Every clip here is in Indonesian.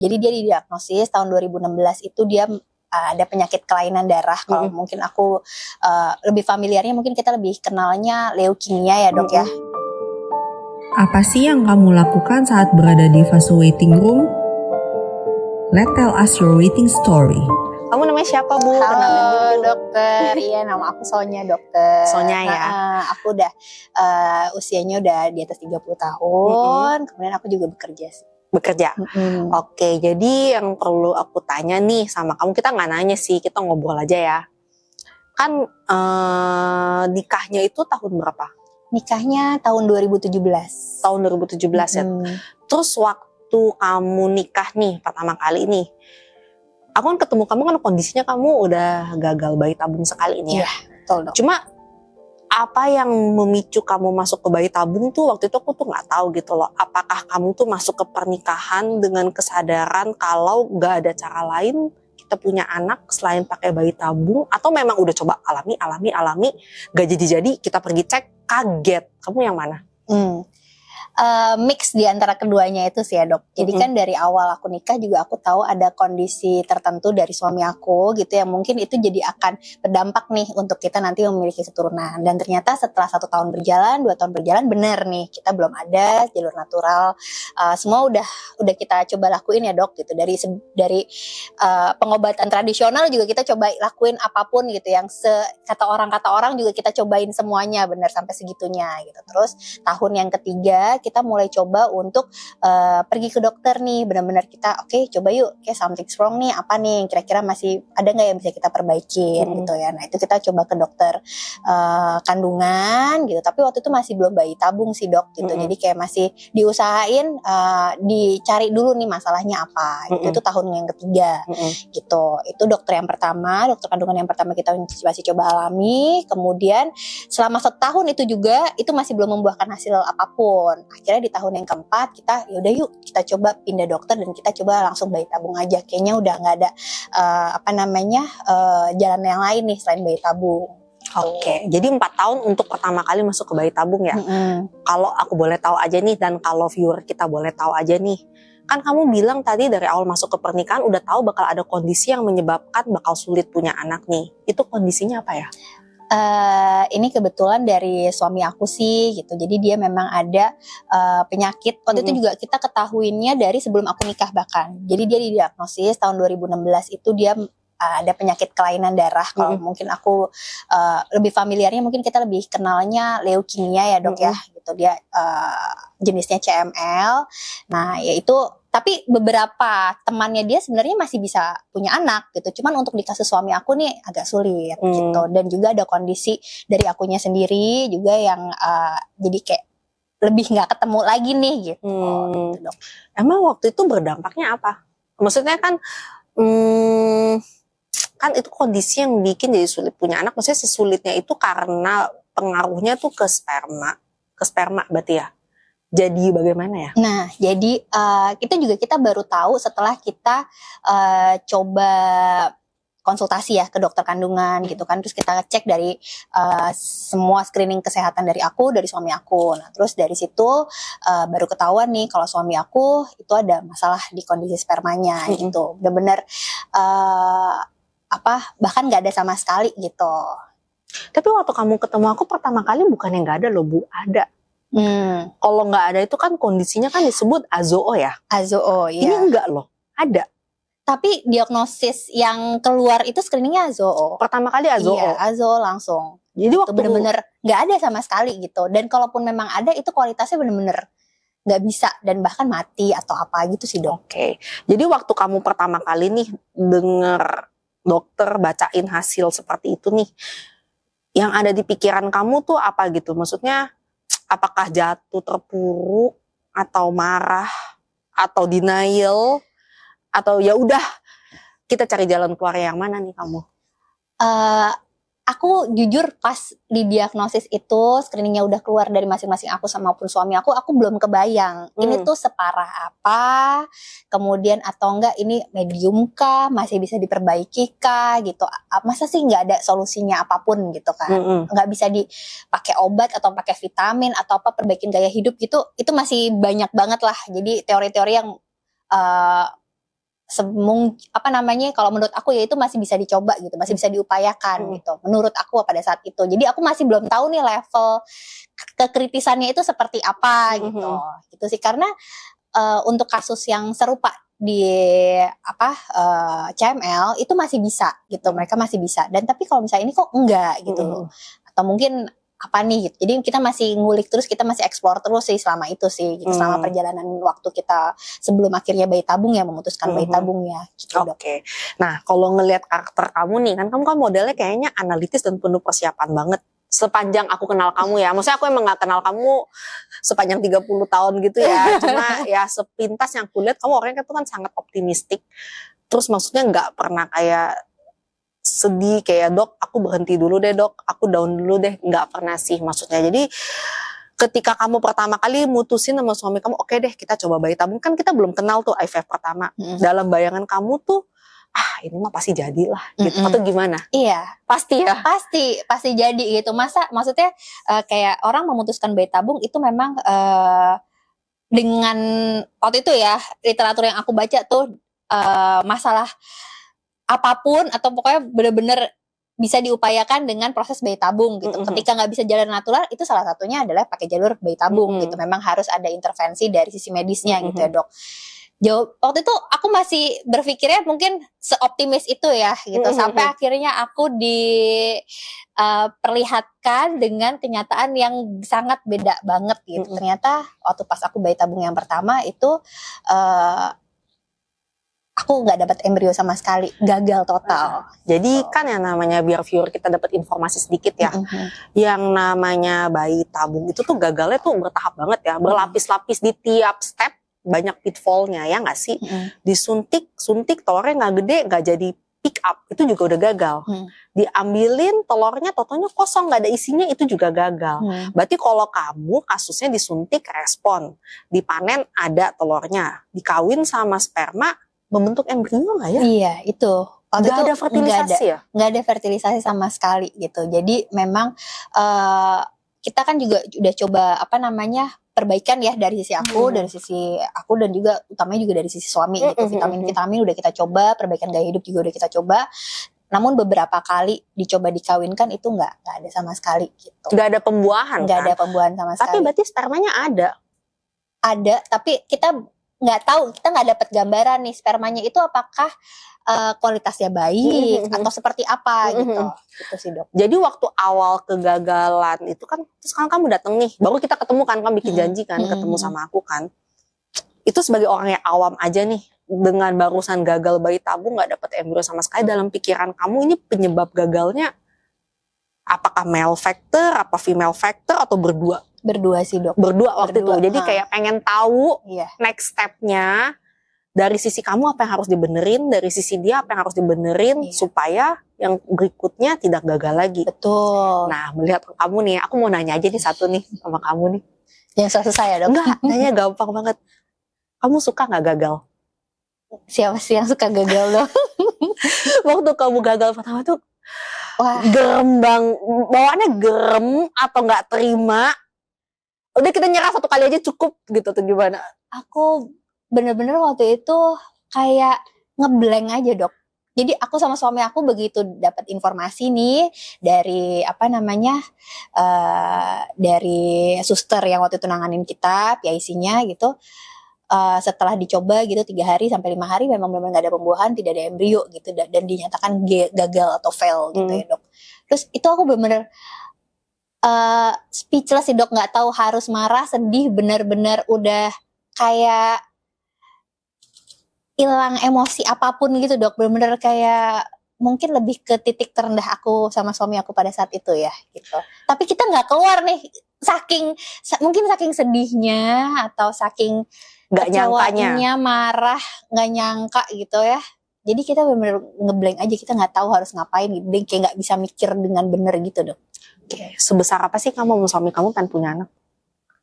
Jadi dia didiagnosis tahun 2016 itu dia ada penyakit kelainan darah. Kalau mungkin aku lebih familiarnya, mungkin kita lebih kenalnya leukemia ya dok ya. Apa sih yang kamu lakukan saat berada di fase waiting room? Let's tell us your waiting story. Kamu namanya siapa, Bu? Halo dokter, iya nama aku Sonya dokter. Sonya ya. Aku udah usianya udah di atas 30 tahun, kemudian aku juga bekerja sih. Bekerja? Oke, jadi yang perlu aku tanya nih sama kamu, kita nggak nanya sih, kita ngobrol aja ya. Kan nikahnya itu tahun berapa? Nikahnya tahun 2017. Tahun 2017 ya. Terus waktu kamu nikah nih pertama kali nih, aku kan ketemu kamu kan kondisinya kamu udah gagal bayi tabung sekali ini ya. Iya, betul dok. Cuma apa yang memicu kamu masuk ke bayi tabung tuh waktu itu aku tuh nggak tahu gitu loh. Apakah kamu tuh masuk ke pernikahan dengan kesadaran kalau nggak ada cara lain kita punya anak selain pakai bayi tabung, atau memang udah coba alami gak jadi kita pergi cek kaget? Kamu yang mana? Mix di antara keduanya itu sih ya dok. Jadi kan dari awal aku nikah juga aku tahu ada kondisi tertentu dari suami aku gitu yang mungkin itu jadi akan berdampak nih untuk kita nanti memiliki keturunan. Dan ternyata setelah 1 tahun berjalan, 2 tahun berjalan, benar nih kita belum ada jalur natural. Semua udah kita coba lakuin ya dok gitu. Dari pengobatan tradisional juga kita coba lakuin apapun gitu yang kata orang juga kita cobain semuanya benar sampai segitunya gitu. Terus tahun yang ketiga kita mulai coba untuk pergi ke dokter nih, benar-benar kita oke, coba yuk, kayak something wrong nih, apa nih kira-kira masih ada nggak yang bisa kita perbaikin gitu ya. Nah itu kita coba ke dokter kandungan gitu, tapi waktu itu masih belum bayi tabung sih dok gitu. Jadi kayak masih diusahain dicari dulu nih masalahnya apa gitu. Itu tahun yang ketiga gitu. Itu dokter yang pertama, dokter kandungan yang pertama kita masih coba alami. Kemudian selama 1 tahun itu juga itu masih belum membuahkan hasil apapun. Akhirnya di tahun yang keempat kita yaudah yuk kita coba pindah dokter dan kita coba langsung bayi tabung aja. Kayaknya udah nggak ada jalan yang lain nih selain bayi tabung. Oke, jadi 4 tahun untuk pertama kali masuk ke bayi tabung ya. Kalau aku boleh tahu aja nih, dan kalau viewer kita boleh tahu aja nih, kan kamu bilang tadi dari awal masuk ke pernikahan udah tahu bakal ada kondisi yang menyebabkan bakal sulit punya anak nih. Itu kondisinya apa ya? Ini kebetulan dari suami aku sih gitu. Jadi dia memang ada penyakit. Waktu itu juga kita ketahuinya dari sebelum aku nikah bahkan. Jadi dia didiagnosis tahun 2016 itu dia ada penyakit kelainan darah. Kalau mungkin aku lebih familiarnya, mungkin kita lebih kenalnya leukemia ya dok ya gitu. Dia jenisnya CML. Nah yaitu, tapi beberapa temannya dia sebenarnya masih bisa punya anak gitu. Cuman untuk di kasus suami aku nih agak sulit gitu. Dan juga ada kondisi dari akunya sendiri juga yang jadi kayak lebih nggak ketemu lagi nih gitu, gitu dok. Emang waktu itu berdampaknya apa? Maksudnya kan kan itu kondisi yang bikin jadi sulit punya anak. Maksudnya sesulitnya itu karena pengaruhnya tuh ke sperma berarti ya. Jadi bagaimana ya? Nah, jadi kita baru tahu setelah kita coba konsultasi ya ke dokter kandungan gitu kan. Terus kita cek dari semua screening kesehatan dari aku, dari suami aku. Nah, terus dari situ baru ketahuan nih kalau suami aku itu ada masalah di kondisi spermanya gitu. Benar-benar bahkan nggak ada sama sekali gitu. Tapi waktu kamu ketemu aku pertama kali bukannya nggak ada loh Bu, ada. Kalau nggak ada itu kan kondisinya kan disebut azoo ya. Azoo ya. Ini enggak loh, ada. Tapi diagnosis yang keluar itu screeningnya azoo. Pertama kali azoo. Iya, azoo langsung. Jadi waktu bener-bener nggak ada sama sekali gitu. Dan kalaupun memang ada itu kualitasnya bener-bener nggak bisa dan bahkan mati atau apa gitu sih dok. Oke. Jadi waktu kamu pertama kali nih denger dokter bacain hasil seperti itu nih, yang ada di pikiran kamu tuh apa gitu? Maksudnya apakah jatuh terpuruk atau marah atau denial atau ya udah kita cari jalan keluar yang mana nih kamu? Aku jujur pas didiagnosis itu screeningnya udah keluar dari masing-masing aku maupun suami aku belum kebayang ini tuh separah apa, kemudian atau enggak ini medium kah, masih bisa diperbaiki kah gitu. Masa sih nggak ada solusinya apapun gitu kan, nggak bisa dipakai obat atau pakai vitamin atau apa perbaikin gaya hidup gitu, itu masih banyak banget lah. Jadi teori-teori yang kalau menurut aku ya itu masih bisa dicoba gitu, masih bisa diupayakan gitu. Menurut aku pada saat itu. Jadi aku masih belum tahu nih level kekritisannya itu seperti apa gitu. Gitu sih, karena untuk kasus yang serupa di CML itu masih bisa gitu, mereka masih bisa. Dan tapi kalau misalnya ini kok enggak gitu, atau mungkin apa nih gitu. Jadi kita masih ngulik terus, kita masih explore terus sih selama itu sih gitu, selama perjalanan waktu kita sebelum akhirnya bayi tabung ya, memutuskan bayi tabungnya gitu. Oke. Nah, kalau ngelihat karakter kamu nih, kan kamu kan modelnya kayaknya analitis dan penuh persiapan banget. Sepanjang aku kenal kamu ya, maksudnya aku emang gak kenal kamu sepanjang 30 tahun gitu ya, cuma ya sepintas yang kulihat kamu orangnya itu kan sangat optimistik. Terus maksudnya gak pernah kayak sedih kayak dok aku berhenti dulu deh dok, aku down dulu deh, nggak pernah sih maksudnya. Jadi ketika kamu pertama kali mutusin sama suami kamu, oke deh kita coba bayi tabung, kan kita belum kenal tuh IVF pertama. Dalam bayangan kamu tuh ini mah pasti jadilah gitu, atau gimana? Iya, pasti ya, pasti jadi gitu. Maksudnya kayak orang memutuskan bayi tabung itu memang dengan waktu itu ya literatur yang aku baca tuh masalah apapun atau pokoknya benar-benar bisa diupayakan dengan proses bayi tabung gitu. Ketika nggak bisa jalan natural, itu salah satunya adalah pakai jalur bayi tabung gitu. Memang harus ada intervensi dari sisi medisnya gitu ya dok. Waktu itu aku masih berpikirnya mungkin seoptimis itu ya gitu, sampai akhirnya aku diperlihatkan dengan kenyataan yang sangat beda banget gitu. Ternyata waktu pas aku bayi tabung yang pertama itu aku nggak dapat embrio sama sekali, gagal total. Jadi kan yang namanya biar viewer kita dapat informasi sedikit ya, yang namanya bayi tabung itu tuh gagalnya tuh bertahap banget ya, berlapis-lapis di tiap step, banyak pitfallnya ya nggak sih? Suntik telurnya nggak gede, nggak jadi pick up, itu juga udah gagal. Diambilin telurnya totonya kosong, nggak ada isinya, itu juga gagal. Berarti kalau kamu kasusnya disuntik respon, dipanen ada telurnya, dikawin sama sperma membentuk embrio nggak ya? Iya itu. Waktu itu ada fertilisasi ya? Nggak ada fertilisasi sama sekali gitu. Jadi memang kita kan juga udah coba perbaikan ya dari sisi aku, dan juga utamanya juga dari sisi suami gitu. Vitamin udah kita coba, perbaikan gaya hidup juga udah kita coba. Namun beberapa kali dicoba dikawinkan itu nggak ada sama sekali gitu. Nggak ada pembuahan. Nggak ada pembuahan sama sekali. Tapi berarti spermanya ada. Ada, tapi kita nggak tahu, kita nggak dapat gambaran nih spermanya itu apakah kualitasnya baik atau seperti apa gitu sih dok. Jadi waktu awal kegagalan itu kan, terus kan kamu datang nih, baru kita ketemu kan, kamu bikin janji kan, ketemu sama aku kan. Itu sebagai orang yang awam aja nih, dengan barusan gagal bayi tabung, nggak dapat embrio sama sekali, dalam pikiran kamu ini penyebab gagalnya apakah male factor, apa female factor, atau berdua? Berdua sih dok. Berdua waktu itu. Jadi kayak pengen tahu next stepnya dari sisi kamu apa yang harus dibenerin, dari sisi dia apa yang harus dibenerin supaya yang berikutnya tidak gagal lagi. Betul. Nah melihat kamu nih, aku mau nanya aja nih satu nih sama kamu nih. Yang selesai ya dok? Enggak, nanya gampang banget. Kamu suka nggak gagal? Siapa sih yang suka gagal dok? Waktu kamu gagal pertama tuh, wah, bawaannya gerem atau nggak terima? Udah kita nyerah satu kali aja cukup gitu tuh gimana? Aku bener-bener waktu itu kayak ngeblank aja dok. Jadi aku sama suami aku begitu dapat informasi nih dari dari suster yang waktu itu nanganin kita, PIC-nya gitu. Setelah dicoba gitu 3 hari sampai 5 hari memang benar nggak ada pembuahan, tidak ada embrio gitu, dan dinyatakan gagal atau fail gitu ya dok. Terus itu aku bener-bener speechless sih dok, nggak tahu harus marah, sedih, benar-benar udah kayak hilang emosi apapun gitu dok, benar-benar kayak mungkin lebih ke titik terendah aku sama suami aku pada saat itu ya gitu. Tapi kita nggak keluar nih, mungkin saking sedihnya atau saking nggak nyangkanya, marah, nggak nyangka gitu ya. Jadi kita benar-benar ngeblank aja, kita nggak tahu harus ngapain gitu, kayak nggak bisa mikir dengan bener gitu dok. Oke, sebesar apa sih kamu sama suami kamu pengen punya anak?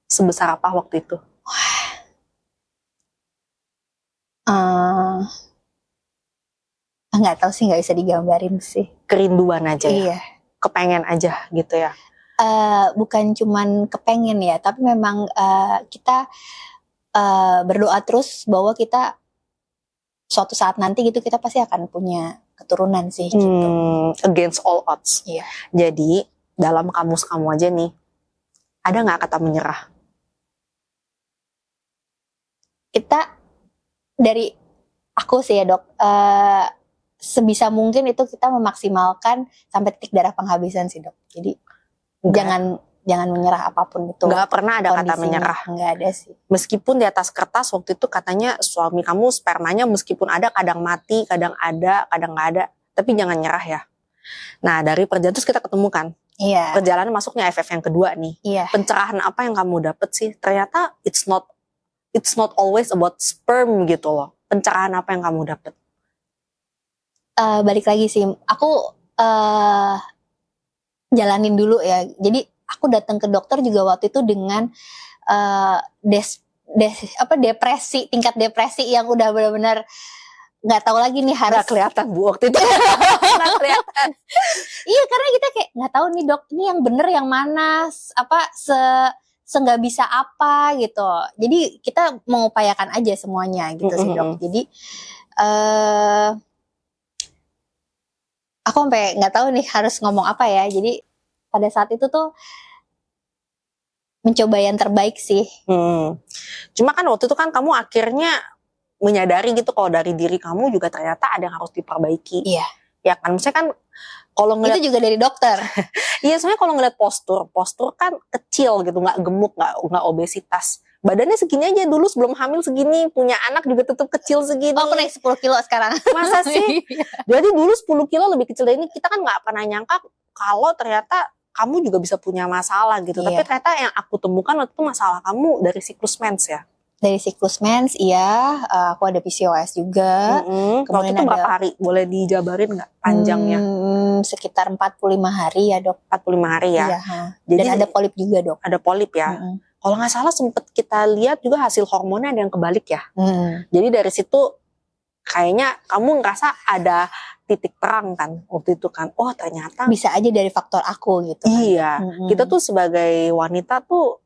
Sebesar apa waktu itu? Nggak tahu sih, nggak bisa digambarin sih. Kerinduan aja ya? Iya. Kepengen aja gitu ya? Bukan cuman kepengen ya, tapi memang kita berdoa terus bahwa kita suatu saat nanti gitu kita pasti akan punya keturunan sih gitu. Against all odds. Iya. Jadi dalam kamus kamu aja nih, ada nggak kata menyerah? Kita dari aku sih ya dok, sebisa mungkin itu kita memaksimalkan sampai titik darah penghabisan sih dok. Jadi jangan menyerah apapun itu. Nggak pernah ada kata kondisinya. menyerah. Nggak ada sih. Meskipun di atas kertas waktu itu katanya suami kamu spermanya meskipun ada kadang mati, kadang ada, kadang nggak ada. Tapi jangan nyerah ya. Nah dari perjalanan terus kita ketemu kan. Iya. Perjalanan masuknya FF yang kedua nih. Iya. Pencerahan apa yang kamu dapet sih? Ternyata it's not always about sperm gitu loh. Pencerahan apa yang kamu dapet? Balik lagi sih, aku jalanin dulu ya. Jadi aku datang ke dokter juga waktu itu dengan depresi, tingkat depresi yang udah benar-benar nggak tahu lagi nih harus. Nggak kelihatan bu waktu itu. Nggak kelihatan. Iya karena kita kayak nggak tahu nih dok, ini yang bener yang mana, nggak bisa apa gitu. Jadi kita mengupayakan aja semuanya gitu sih dok. Jadi aku sampai nggak tahu nih harus ngomong apa ya. Jadi pada saat itu tuh mencoba yang terbaik sih. Cuma kan waktu itu kan kamu akhirnya menyadari gitu kalau dari diri kamu juga ternyata ada yang harus diperbaiki. Iya. Ya kan, misalnya kan kalau ngeliat itu juga dari dokter. Iya, soalnya kalau ngeliat postur kan kecil gitu, nggak gemuk, nggak obesitas. Badannya segini aja dulu sebelum hamil segini, punya anak juga tetap kecil segini. Oh, aku naik 10 kilo sekarang. Masa sih? Jadi dulu 10 kilo lebih kecil dari ini, kita kan nggak pernah nyangka kalau ternyata kamu juga bisa punya masalah gitu. Iya. Tapi ternyata yang aku temukan waktu itu masalah kamu dari siklus mens ya. Dari siklus mens, iya. Aku ada PCOS juga. Waktu itu berapa hari? Boleh dijabarin nggak panjangnya? Sekitar 45 hari ya dok. 45 hari ya. Iya. Jadi dan ada polip juga dok. Ada polip ya. Kalau nggak salah sempet kita lihat juga hasil hormonnya ada yang kebalik ya. Jadi dari situ kayaknya kamu ngerasa ada titik terang kan waktu itu kan. Oh ternyata bisa aja dari faktor aku gitu. Iya. Kita tuh sebagai wanita tuh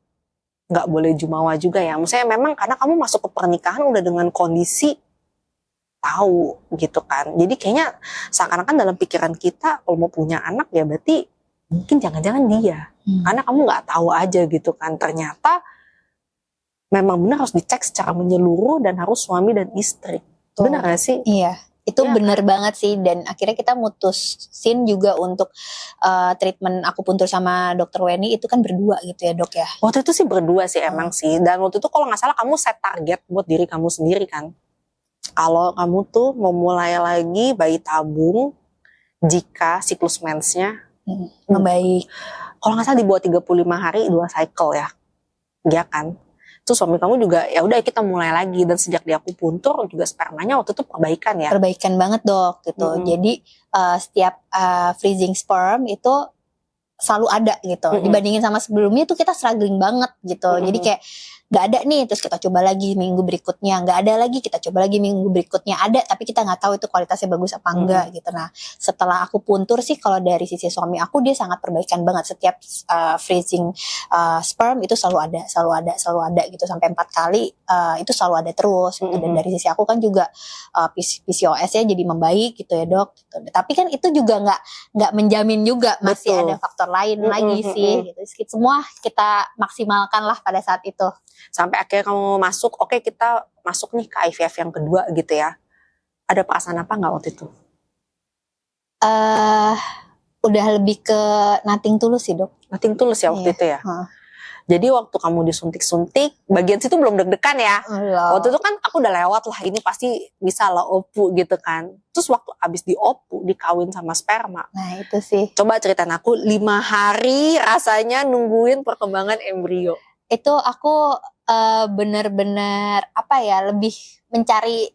nggak boleh jumawa juga ya. Maksudnya memang karena kamu masuk ke pernikahan udah dengan kondisi tahu gitu kan. Jadi kayaknya seakan-akan dalam pikiran kita kalau mau punya anak ya berarti mungkin jangan-jangan dia. Karena kamu nggak tahu aja gitu kan. Ternyata memang benar harus dicek secara menyeluruh dan harus suami dan istri. Benar gak sih? Iya. Itu ya, bener banget sih. Dan akhirnya kita mutusin juga untuk treatment akupuntur sama dokter Weni itu kan berdua gitu ya dok ya. Waktu itu sih berdua sih emang sih. Dan waktu itu kalau gak salah kamu set target buat diri kamu sendiri kan. Kalau kamu tuh mau mulai lagi bayi tabung jika siklus mensnya membaik. Kalau gak salah di bawah 35 hari 2 cycle ya. Iya kan. Terus suami kamu juga ya udah kita mulai lagi, dan sejak dia akupuntur juga spermanya waktu itu perbaikan ya. Perbaikan banget dok gitu. Jadi setiap freezing sperm itu selalu ada gitu. Dibandingin sama sebelumnya tuh kita struggling banget gitu. Jadi kayak gak ada nih, terus kita coba lagi minggu berikutnya, gak ada lagi, kita coba lagi minggu berikutnya, ada tapi kita gak tahu itu kualitasnya bagus apa enggak gitu. Nah setelah aku puntur sih kalau dari sisi suami aku dia sangat perbaikan banget. Setiap freezing sperm itu selalu ada gitu sampai 4 kali itu selalu ada terus gitu. Dan dari sisi aku kan juga PCOS-nya jadi membaik gitu ya dok gitu. Tapi kan itu juga gak menjamin juga, masih ada faktor lain lagi sih gitu. Semua kita maksimalkan lah pada saat itu. Sampai akhirnya kamu masuk, oke kita masuk nih ke IVF yang kedua gitu ya. Ada perasaan apa gak waktu itu? Udah lebih ke nothing tulus sih dok. Nothing tulus ya waktu itu ya? Jadi waktu kamu disuntik-suntik, bagian situ belum deg-degan ya? Waktu itu kan aku udah lewat lah, ini pasti bisa lah opu gitu kan. Terus waktu abis di opu, dikawin sama sperma. Nah itu sih. Coba ceritain aku 5 hari rasanya nungguin perkembangan embrio. Itu aku bener-bener apa ya, lebih mencari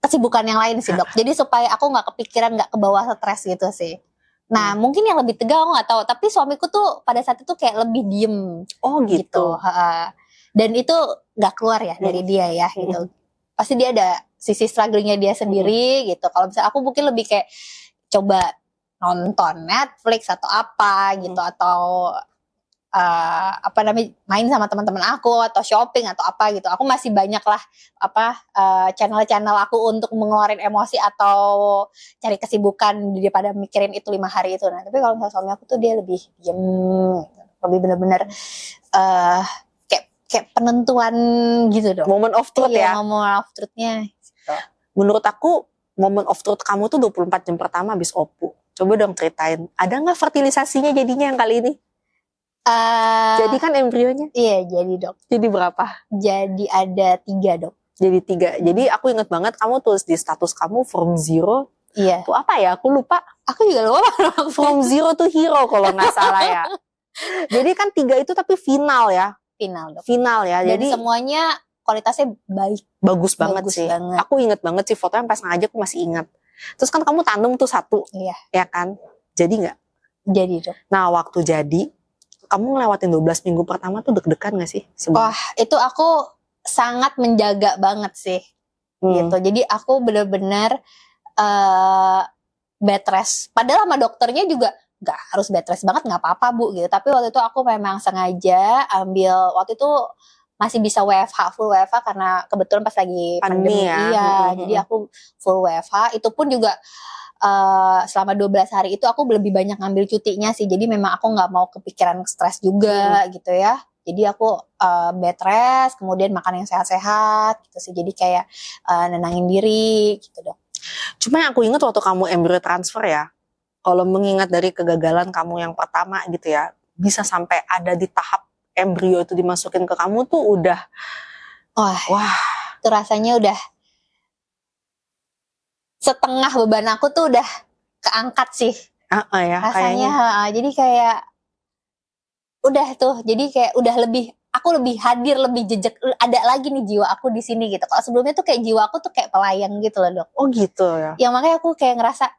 kesibukan yang lain sih dok. Jadi supaya aku gak kepikiran, gak kebawa stres gitu sih. Nah mungkin yang lebih tegang aku gak tahu, tapi suamiku tuh pada saat itu kayak lebih diem. Oh gitu. Dan itu gak keluar ya dari dia ya gitu. Pasti dia ada sisi strugglingnya dia sendiri gitu. Kalau misalnya aku mungkin lebih kayak coba nonton Netflix atau apa gitu, atau main sama teman-teman aku atau shopping atau apa gitu. Aku masih banyak lah channel-channel aku untuk mengeluarin emosi atau cari kesibukan daripada mikirin itu 5 hari itu. Nah, tapi kalau misalnya suami aku tuh dia lebih diem gitu. Lebih bener-bener kayak penentuan gitu dong. Moment of truth ya. Moment of truth-nya gitu. Menurut aku moment of truth kamu tuh 24 jam pertama habis OPU. Coba dong ceritain, ada gak fertilisasinya jadinya yang kali ini? Jadi kan embrionya? Iya, jadi dok. Jadi berapa? Jadi ada 3 dok. Jadi 3. Jadi aku inget banget kamu tulis di status kamu from zero. Iya. Tuh apa ya? Aku lupa. Aku juga lupa. From zero to hero kalau nggak salah ya. Jadi kan 3 itu tapi final ya. Final dok. Final ya. Dan Jadi semuanya kualitasnya baik. bagus banget Bagus sih. banget. Aku inget banget sih fotonya pas ngajar aku masih ingat. Terus kan kamu tandem tuh 1. Iya. Ya kan? Jadi nggak? Jadi dok. Nah waktu jadi kamu ngelewatin 12 minggu pertama tuh deg-degan gak sih? Wah, itu aku sangat menjaga banget sih. Gitu. Jadi aku bener-bener bed rest. Padahal sama dokternya juga gak harus bed rest banget, gak apa-apa bu gitu. Tapi waktu itu aku memang sengaja ambil, waktu itu masih bisa WFH, full WFH karena kebetulan pas lagi pandemi ya. Iya, jadi aku full WFH. Itu pun juga selama 12 hari itu aku lebih banyak ngambil cutinya sih. Jadi memang aku gak mau kepikiran stres juga gitu ya. Jadi aku bed rest, kemudian makan yang sehat-sehat gitu sih. Jadi kayak nenangin diri gitu dong. Cuma yang aku ingat waktu kamu embryo transfer ya, kalau mengingat dari kegagalan kamu yang pertama gitu ya, bisa sampai ada di tahap embrio itu dimasukin ke kamu tuh udah, wah, itu rasanya udah setengah beban aku tuh udah keangkat sih. Ya, rasanya jadi kayak udah tuh, jadi kayak udah lebih, aku lebih hadir, lebih jejak, ada lagi nih jiwa aku di sini gitu. Kalau sebelumnya tuh kayak jiwa aku tuh kayak pelayang gitu loh dok. Oh gitu ya. Yang makanya aku kayak ngerasa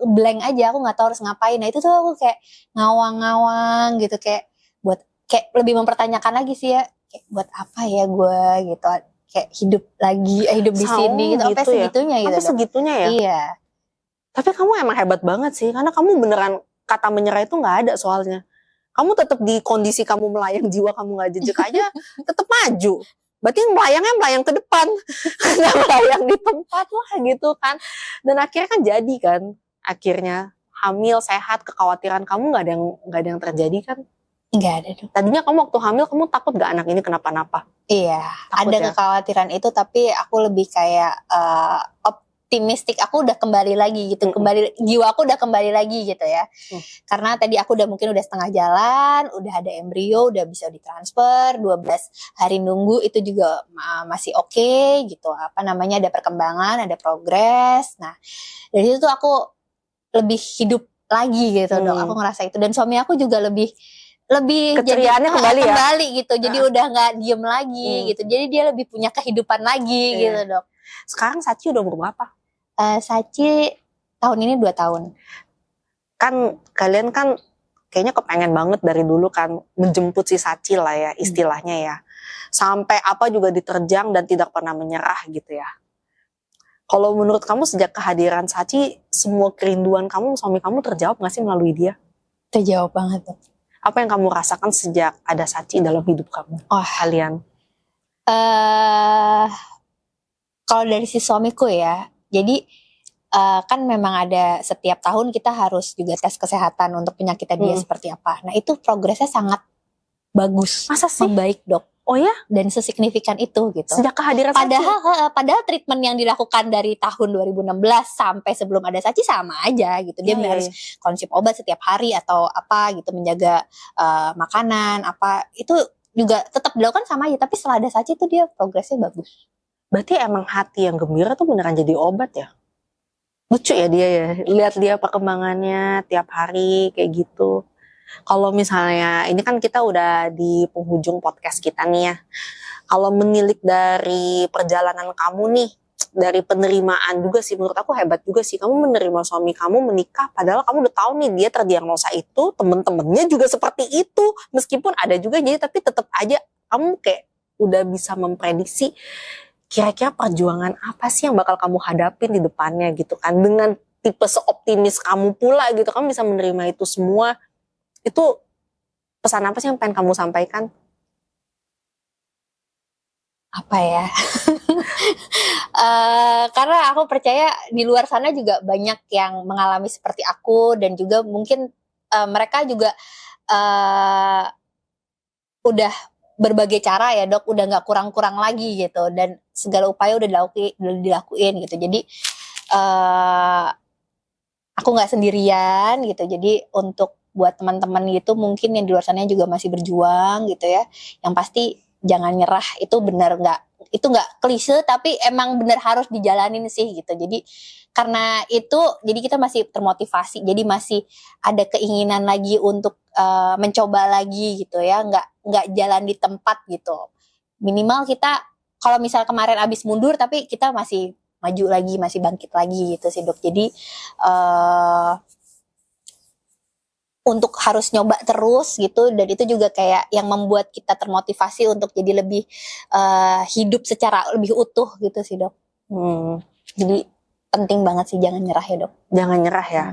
blank aja, aku nggak tahu harus ngapain. Nah itu tuh aku kayak ngawang-ngawang gitu, kayak buat kayak lebih mempertanyakan lagi sih ya, kayak buat apa ya gue gitu, kayak hidup lagi, hidup di sini gitu, sampai gitu segitunya ya? gitu. Sampai segitunya ya? Iya. Tapi kamu emang hebat banget sih, karena kamu beneran kata menyerah itu nggak ada soalnya. Kamu tetap di kondisi kamu melayang, jiwa kamu nggak jejak aja, tetap maju. Berarti melayangnya melayang ke depan, nggak melayang di tempat lah gitu kan. Dan akhirnya kan jadi kan, akhirnya hamil sehat, kekhawatiran kamu nggak ada yang terjadi kan? Nggak ada dong. Tadinya kamu waktu hamil kamu takut gak anak ini kenapa-napa? Iya, takut ada ya? Kekhawatiran itu, tapi aku lebih kayak optimistik. Aku udah kembali lagi gitu, jiwa aku udah kembali lagi gitu ya. Karena tadi aku mungkin udah setengah jalan, udah ada embrio, udah bisa ditransfer, 12 hari nunggu itu juga masih oke gitu. Ada perkembangan, ada progres. Nah, dari situ tuh aku lebih hidup lagi gitu dong. Aku ngerasa itu, dan suami aku juga lebih keceriaannya kembali gitu. Jadi udah nggak diem lagi gitu. Jadi dia lebih punya kehidupan lagi gitu dok. Sekarang Sachi udah umur berapa? Sachi tahun ini 2 tahun. Kan kalian kan kayaknya kepengen banget dari dulu kan menjemput si Sachi lah ya istilahnya ya. Sampai apa juga diterjang dan tidak pernah menyerah gitu ya. Kalau menurut kamu sejak kehadiran Sachi, semua kerinduan kamu, suami kamu terjawab gak sih melalui dia? Terjawab banget dok. Apa yang kamu rasakan sejak ada Sachi dalam hidup kamu? Kalian? Kalau dari si suamiku ya, jadi kan memang ada setiap tahun kita harus juga tes kesehatan untuk penyakitnya dia seperti apa. Nah itu progresnya sangat bagus. Masa sih? Membaik dok. Oh ya? Dan sesignifikan itu gitu. Sejak kehadiran Sachi? Padahal treatment yang dilakukan dari tahun 2016 sampai sebelum ada Sachi sama aja gitu. Dia harus konsumsi obat setiap hari atau apa gitu, menjaga makanan apa, itu juga tetap dilakukan sama aja. Tapi setelah ada Sachi itu dia progresnya bagus. Berarti emang hati yang gembira tuh beneran jadi obat ya? Lucu ya dia ya, lihat dia perkembangannya tiap hari kayak gitu. Kalau misalnya, ini kan kita udah di penghujung podcast kita nih ya. Kalau menilik dari perjalanan kamu nih, dari penerimaan juga sih, menurut aku hebat juga sih. Kamu menerima suami kamu menikah, padahal kamu udah tahu nih dia terdiagnosa itu, temen-temennya juga seperti itu. Meskipun ada juga jadi, tapi tetap aja kamu kayak udah bisa memprediksi kira-kira perjuangan apa sih yang bakal kamu hadapin di depannya gitu kan. Dengan tipe seoptimis kamu pula gitu, kamu bisa menerima itu semua. Itu Pesan apa sih yang pengen kamu sampaikan? Apa ya? Karena aku percaya di luar sana juga banyak yang mengalami seperti aku, dan juga mungkin mereka juga udah berbagai cara ya dok, udah nggak kurang-kurang lagi gitu, dan segala upaya udah dilakuin gitu. Jadi aku nggak sendirian gitu. Jadi untuk buat teman-teman gitu mungkin yang di luar sana juga masih berjuang gitu ya, yang pasti jangan nyerah. Itu benar nggak, itu nggak klise tapi emang benar harus dijalanin sih gitu. Jadi karena itu jadi kita masih termotivasi, jadi masih ada keinginan lagi untuk mencoba lagi gitu ya, nggak jalan di tempat gitu. Minimal kita kalau misal kemarin abis mundur tapi kita masih maju lagi, masih bangkit lagi gitu sih dok. Jadi untuk harus nyoba terus gitu, dan itu juga kayak yang membuat kita termotivasi untuk jadi lebih hidup secara lebih utuh gitu sih dok. Jadi penting banget sih jangan nyerah ya dok. Jangan nyerah ya.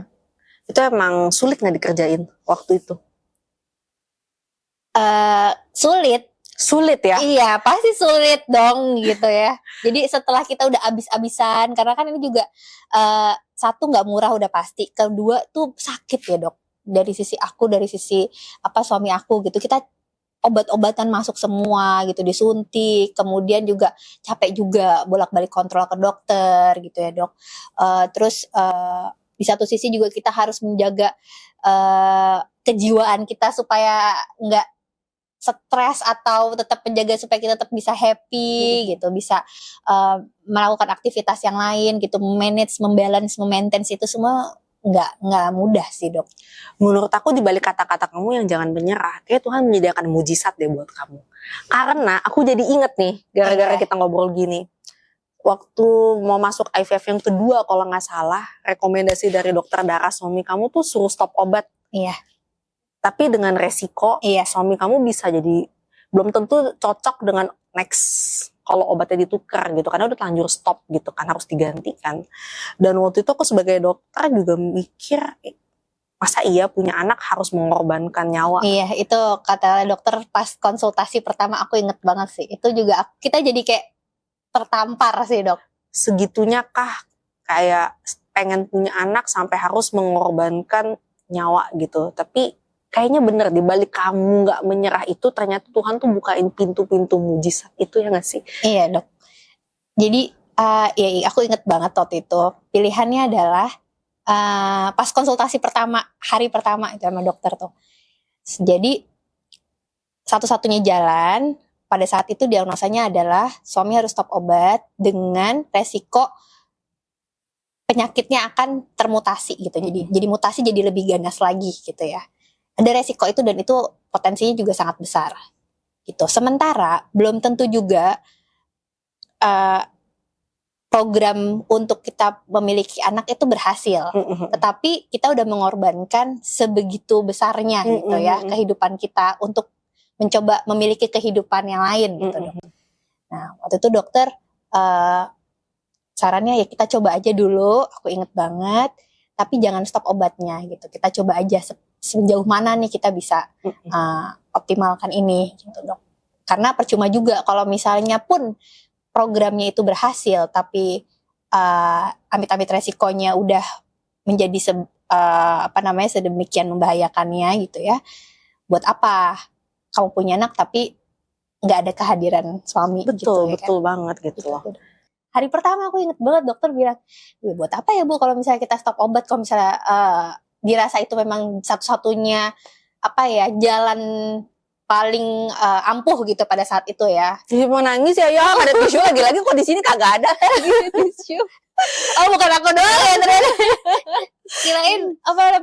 Itu emang sulit nggak dikerjain waktu itu? Sulit ya? Iya pasti sulit dong gitu ya. Jadi setelah kita udah abis-abisan, karena kan ini juga satu nggak murah udah pasti, kedua tuh sakit ya dok. Dari sisi aku, dari sisi suami aku gitu, kita obat-obatan masuk semua gitu, disuntik, kemudian juga capek juga bolak-balik kontrol ke dokter gitu ya dok. Terus di satu sisi juga kita harus menjaga kejiwaan kita supaya nggak stres, atau tetap menjaga supaya kita tetap bisa happy gitu, bisa melakukan aktivitas yang lain gitu, manage, membalance, memaintain itu semua nggak mudah sih dok. Menurut aku di balik kata-kata kamu yang jangan menyerah, kayak Tuhan menyediakan mujizat deh buat kamu. Karena aku jadi inget nih, gara-gara kita ngobrol gini, waktu mau masuk IVF yang kedua kalau nggak salah, rekomendasi dari dokter darah suami kamu tuh suruh stop obat. Iya. Tapi dengan resiko, suami kamu bisa jadi belum tentu cocok dengan next kalau obatnya ditukar gitu, karena udah terlanjur stop gitu kan, harus diganti kan. Dan waktu itu aku sebagai dokter juga mikir, masa iya punya anak harus mengorbankan nyawa? Iya, itu kata dokter pas konsultasi pertama, aku inget banget sih. Itu juga kita jadi kayak tertampar sih dok. Segitunya kah kayak pengen punya anak sampai harus mengorbankan nyawa gitu? Tapi kayaknya bener, di balik kamu nggak menyerah itu ternyata Tuhan tuh bukain pintu-pintu mujizat itu, ya nggak sih? Iya dok. Jadi ya aku inget banget waktu itu pilihannya adalah pas konsultasi pertama, hari pertama itu sama dokter tuh. Jadi satu-satunya jalan pada saat itu diagnosanya adalah suami harus stop obat dengan resiko penyakitnya akan termutasi gitu. Jadi mutasi, jadi lebih ganas lagi gitu ya. Ada resiko itu, dan itu potensinya juga sangat besar gitu. Sementara belum tentu juga program untuk kita memiliki anak itu berhasil, tetapi kita udah mengorbankan sebegitu besarnya gitu ya kehidupan kita untuk mencoba memiliki kehidupan yang lain gitu dok. Nah waktu itu dokter sarannya ya kita coba aja dulu, aku inget banget, tapi jangan stop obatnya gitu. Kita coba aja sejauh mana nih kita bisa optimalkan ini gitu dok. Karena percuma juga kalau misalnya pun programnya itu berhasil, tapi amit-amit resikonya udah menjadi sedemikian membahayakannya gitu ya. Buat apa kamu punya anak tapi nggak ada kehadiran suami? Betul, gitu ya betul kan? banget gitu loh. Hari pertama aku inget banget dokter bilang, buat apa ya bu kalau misalnya kita stop obat, kalau misalnya dirasa itu memang satu-satunya jalan paling ampuh gitu pada saat itu ya. Jadi mau nangis ya, ya ada tisu lagi kok di sini kagak ada lagi tisu. Oh bukan aku doang ya ternyata. Kirain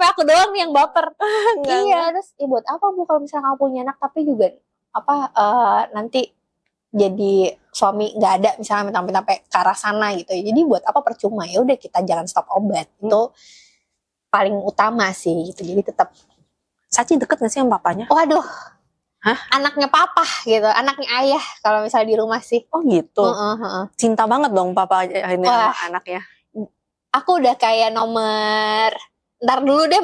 aku doang nih yang baper. Iya, terus buat apa bu kalau misalnya kamu punya anak tapi juga nanti jadi suami nggak ada misalnya sampai ke arah sana gitu. Jadi buat apa, percuma, ya udah kita jangan stop obat. Itu paling utama sih gitu. Jadi tetap. Sachi deket gak sih sama papanya? Waduh. Hah? Anaknya papa gitu, anaknya ayah kalau misalnya di rumah sih. Oh gitu. Cinta banget dong papa ini sama anaknya. Aku udah kayak nomor ntar dulu deh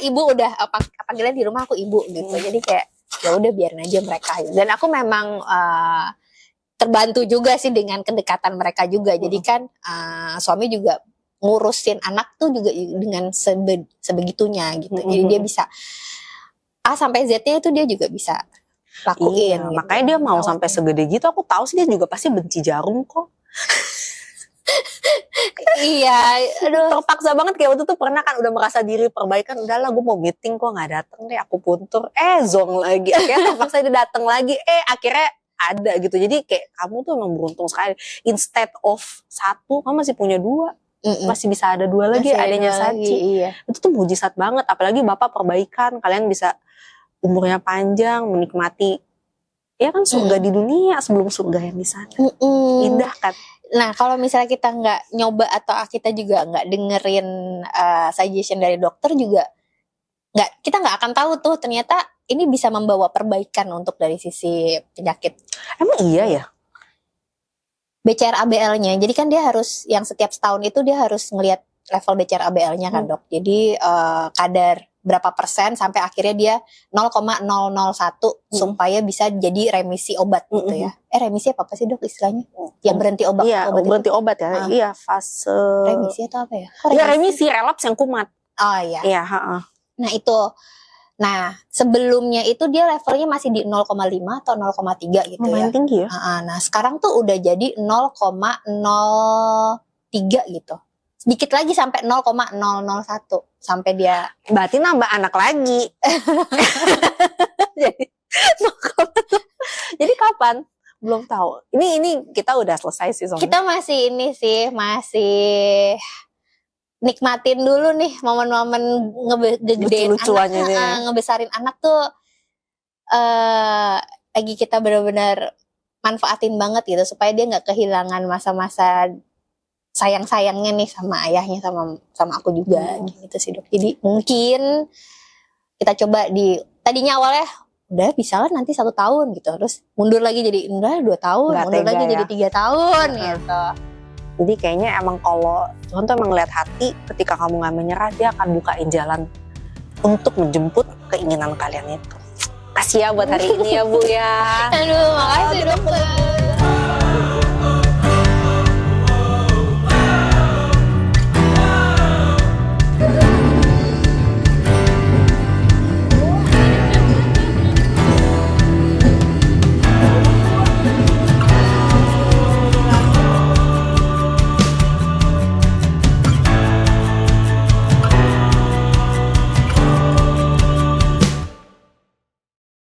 ibu udah panggilan di rumah aku ibu gitu. Jadi kayak ya udah biarin aja mereka. Dan aku memang terbantu juga sih dengan kedekatan mereka juga. Jadi kan suami juga ngurusin anak tuh juga dengan sebegitunya gitu. Jadi dia bisa A sampai Z-nya itu dia juga bisa lakuin. Gitu. Makanya dia mau sampai segede gitu. Aku tahu sih dia juga pasti benci jarum kok. Iya, aduh. Terpaksa banget kayak waktu itu pernah kan udah merasa diri perbaikan, udahlah gue mau meeting kok nggak datang deh, aku puntur, zong lagi, akhirnya terpaksa dia datang lagi, akhirnya ada gitu. Jadi kayak kamu tuh emang beruntung sekali, instead of 1 kamu masih punya 2, masih bisa ada 2 lagi, adanya Saci. Iya. Itu tuh mujizat banget, apalagi bapak perbaikan, kalian bisa umurnya panjang, menikmati ya kan surga di dunia sebelum surga yang di sana. Indah kan. Nah, kalau misalnya kita nggak nyoba atau kita juga nggak dengerin suggestion dari dokter juga, kita nggak akan tahu tuh ternyata ini bisa membawa perbaikan untuk dari sisi penyakit. Emang iya ya? BCR-ABL-nya, jadi kan dia harus yang setiap setahun itu dia harus ngelihat level BCR-ABL-nya kan dok. Jadi kadar berapa persen sampai akhirnya dia 0,001 supaya bisa jadi remisi obat gitu ya. Remisi apa sih dok istilahnya? Yang berhenti obat. Iya, berhenti obat ya. Iya, fase remisi atau apa ya? Iya, remisi relapse yang kumat. Oh iya. Iya, Nah itu. Nah, sebelumnya itu dia levelnya masih di 0,5 atau 0,3 gitu lumayan ya. tinggi ya. Nah, sekarang tuh udah jadi 0,03 gitu. Sedikit lagi sampai 0,001 sampai dia berarti nambah anak lagi. jadi kapan? Belum tahu. Ini kita udah selesai sih soalnya. Kita masih nikmatin dulu nih momen-momen ngegedein anak, ngebesarin anak tuh lagi kita benar-benar manfaatin banget gitu supaya dia nggak kehilangan masa-masa sayang-sayangnya nih sama ayahnya sama aku juga gitu sih dok. Jadi mungkin kita coba tadinya awalnya udah bisa lah nanti 1 tahun gitu, terus mundur lagi jadi udah 2 tahun, mundur lagi jadi 3 tahun gitu. Jadi kayaknya emang kalau Tuhan tuh emang lihat hati, ketika kamu gak menyerah dia akan bukain jalan untuk menjemput keinginan kalian itu. Kasih ya buat hari ini ya Bu ya. Aduh makasih dokter.